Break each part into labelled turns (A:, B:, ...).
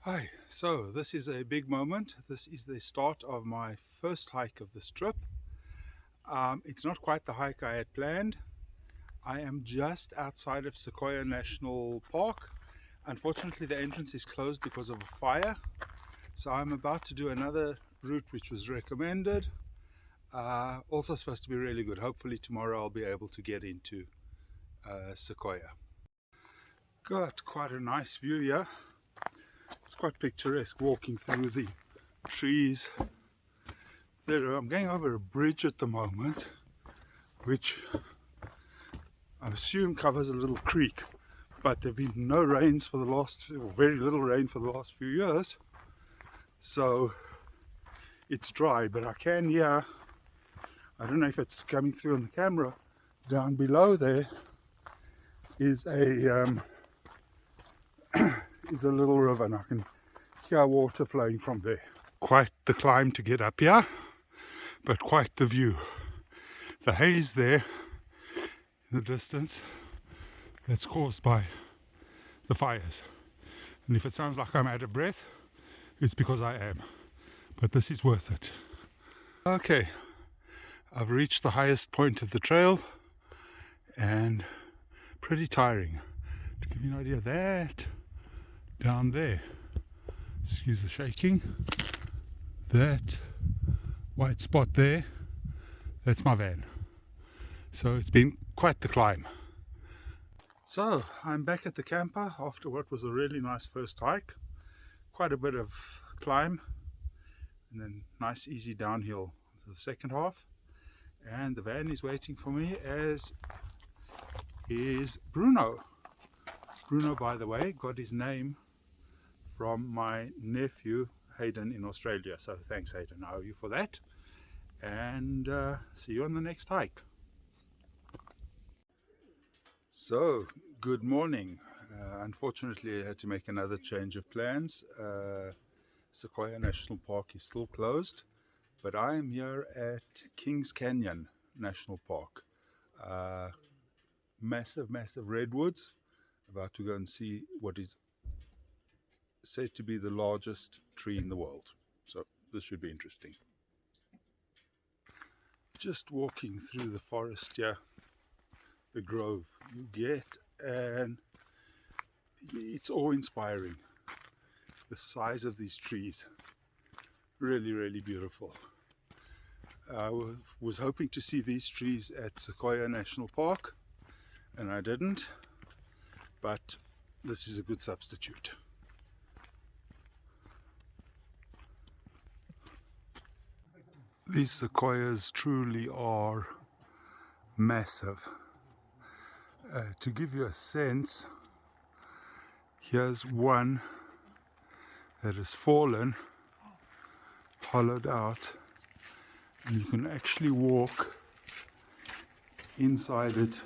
A: Hi, so this is a big moment. This is the start of my first hike of this trip. It's not quite the hike I had planned. I am just outside of Sequoia National Park. Unfortunately, the entrance is closed because of a fire. So I'm about to do another route which was recommended. Also supposed to be really good. Hopefully tomorrow I'll be able to get into Sequoia. Got quite a nice view here. It's quite picturesque walking through the trees. I'm going over a bridge at the moment, which I assume covers a little creek, but there have been no rains for the last, or very little rain for the last few years, so it's dry. But I can hear, I don't know if it's coming through on the camera, down below there is a little river, and I can hear water flowing from there. Quite the climb to get up here, but quite the view. The haze there in the distance, that's caused by the fires. And if it sounds like I'm out of breath, it's because I am. But this is worth it. Okay, I've reached the highest point of the trail and pretty tiring. To give you an idea, that down there, excuse the shaking, that white spot there, that's my van. So it's been quite the climb. So I'm back at the camper after what was a really nice first hike. Quite a bit of climb and then nice easy downhill for the second half. And the van is waiting for me, as is Bruno. Bruno, by the way, got his name from my nephew Hayden in Australia. So thanks Hayden, I owe you for that. And see you on the next hike. So, good morning. Unfortunately, I had to make another change of plans. Sequoia National Park is still closed, but I am here at Kings Canyon National Park. Massive redwoods. About to go and see what is said to be the largest tree in the world. So this should be interesting. Just walking through the forest here, the grove you get, and it's awe-inspiring. The size of these trees, really beautiful. I was hoping to see these trees at Sequoia National Park, and I didn't, but this is a good substitute. These sequoias truly are massive. To give you a sense, here's one that has fallen, hollowed out, and you can actually walk inside it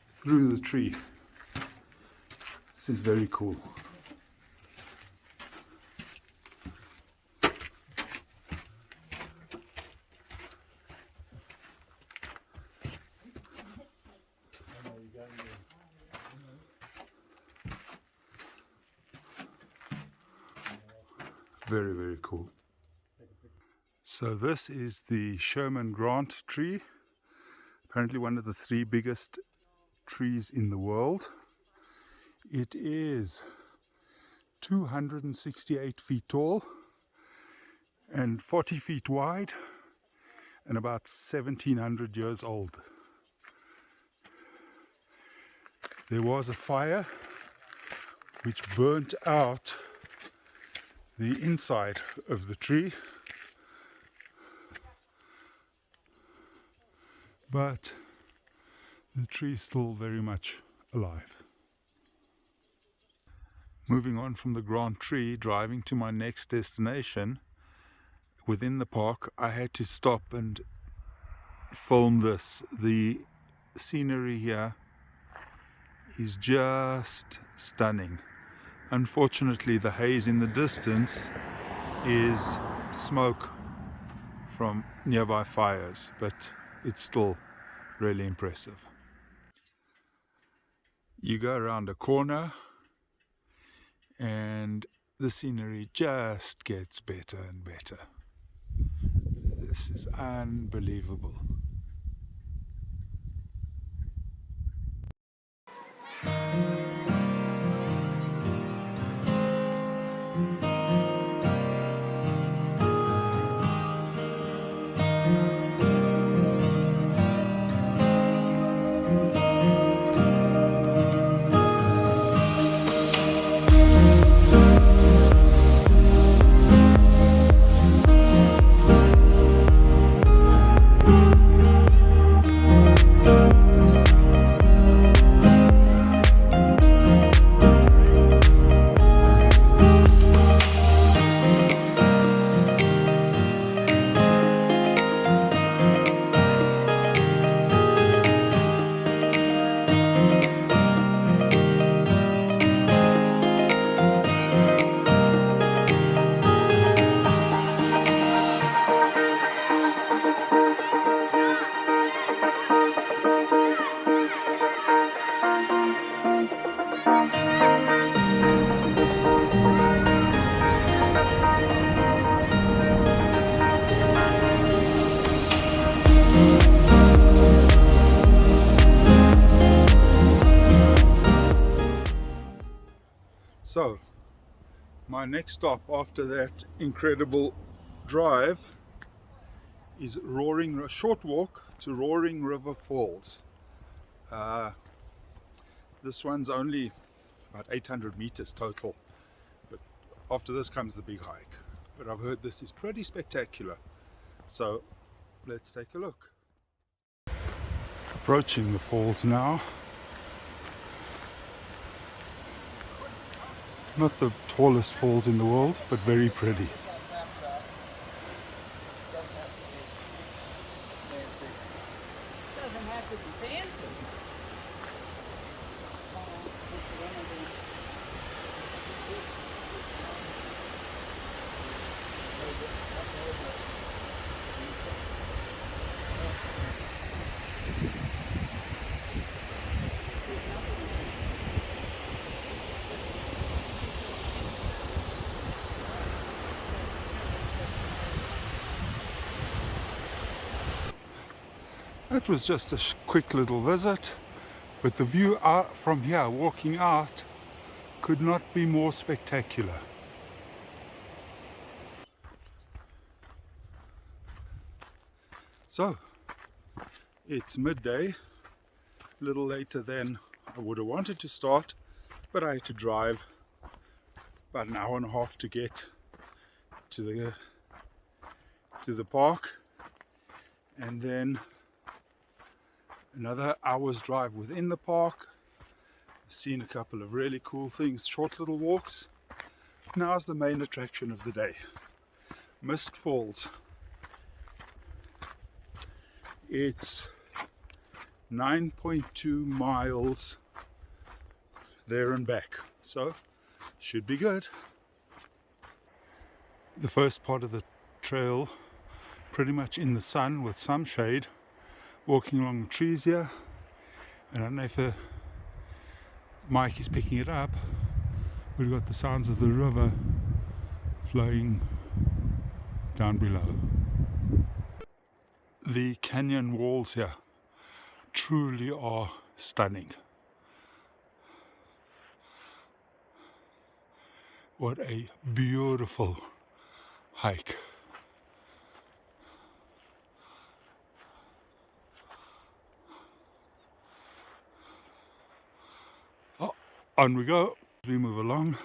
A: through the tree. This is very cool. Very cool. So this is the Sherman Grant tree, apparently one of the 3 biggest trees in the world. It is 268 feet tall and 40 feet wide and about 1700 years old. There was a fire which burnt out the inside of the tree, but the tree is still very much alive. Moving on from the Grant tree, driving to my next destination within the park, I had to stop and film this. The scenery here is just stunning. Unfortunately, the haze in the distance is smoke from nearby fires, but it's still really impressive. You go around a corner and the scenery just gets better and better. This is unbelievable. So, my next stop after that incredible drive is a short walk to Roaring River Falls. This one's only about 800 meters total, but after this comes the big hike. But I've heard this is pretty spectacular, so let's take a look. Approaching the falls now. Not the tallest falls in the world, but very pretty.
B: Doesn't have to be fancy.
A: That was just a quick little visit, but the view out from here, walking out, could not be more spectacular. So, it's midday, a little later than I would have wanted to start, but I had to drive about an hour and a half to get to the park, and then another hour's drive within the park. I've seen a couple of really cool things, short little walks. Now's the main attraction of the day, Mist Falls. It's 9.2 miles there and back, so should be good. The first part of the trail pretty much in the sun with some shade, walking along the trees here. I don't know if the mic is picking it up. We've got the sounds of the river flowing down below. The canyon walls here truly are stunning. What a beautiful hike. On we go. As we move along,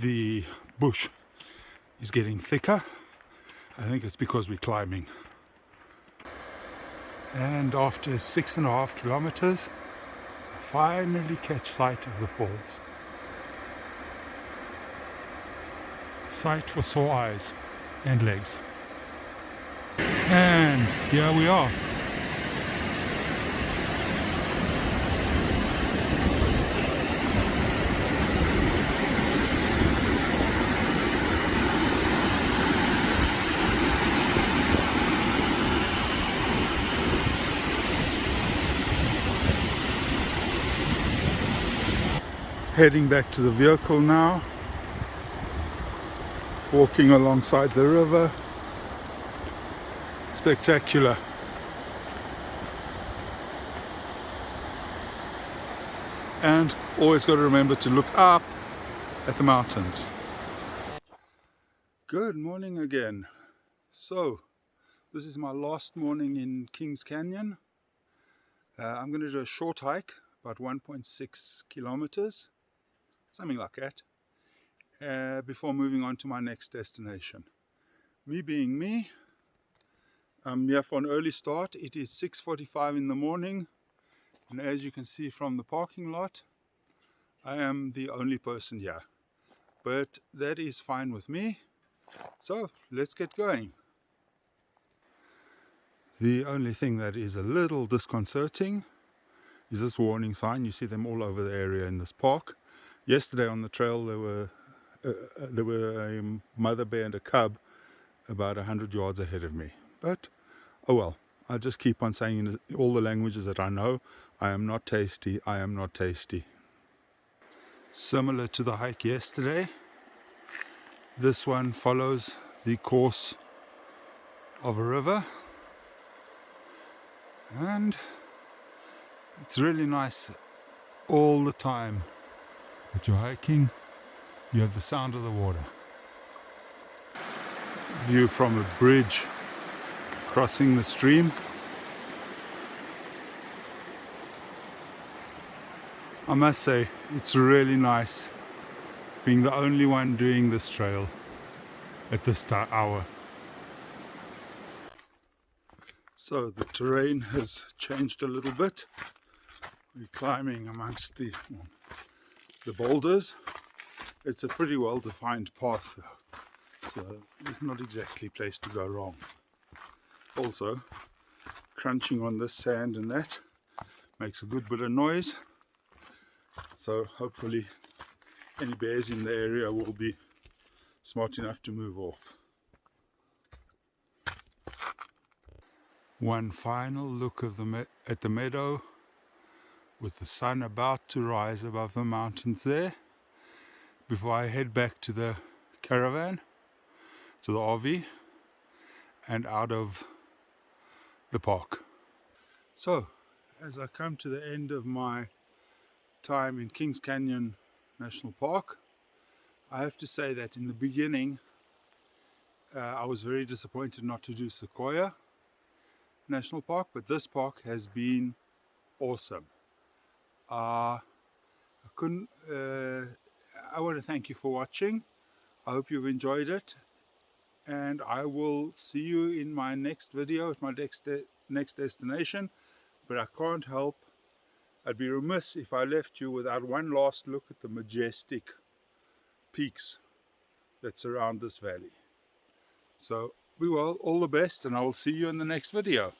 A: the bush is getting thicker. I think it's because we're climbing. And after 6.5 kilometers, I finally catch sight of the falls. Sight for sore eyes and legs. And here we are. Heading back to the vehicle now, walking alongside the river. Spectacular. And always got to remember to look up at the mountains. Good morning again. So this is my last morning in Kings Canyon. I'm going to do a short hike, about 1.6 kilometers, something like that, before moving on to my next destination. Me being me, I'm here for an early start. It is 6:45 in the morning, and as you can see from the parking lot, I am the only person here. But that is fine with me. So let's get going. The only thing that is a little disconcerting is this warning sign. You see them all over the area in this park. Yesterday on the trail there were a mother bear and a cub about 100 yards ahead of me. But oh well, I'll just keep on saying in all the languages that I know, I am not tasty, I am not tasty. Similar to the hike yesterday, this one follows the course of a river, and it's really nice all the time that you're hiking. You have the sound of the water. View from a bridge crossing the stream. I must say, it's really nice being the only one doing this trail at this hour. So the terrain has changed a little bit. We're climbing amongst the boulders. It's a pretty well-defined path though, so it's not exactly a place to go wrong. Also, crunching on this sand and that makes a good bit of noise, so hopefully any bears in the area will be smart enough to move off. One final look of at the meadow, with the sun about to rise above the mountains there, before I head back to the caravan, to the RV, and out of the park. So, as I come to the end of my time in Kings Canyon National Park, I have to say that in the beginning I was very disappointed not to do Sequoia National Park, but this park has been awesome. I want to thank you for watching. I hope you've enjoyed it, and I will see you in my next video at my next destination. But I can't help, I'd be remiss if I left you without one last look at the majestic peaks that surround this valley. So we will all the best, and I will see you in the next video.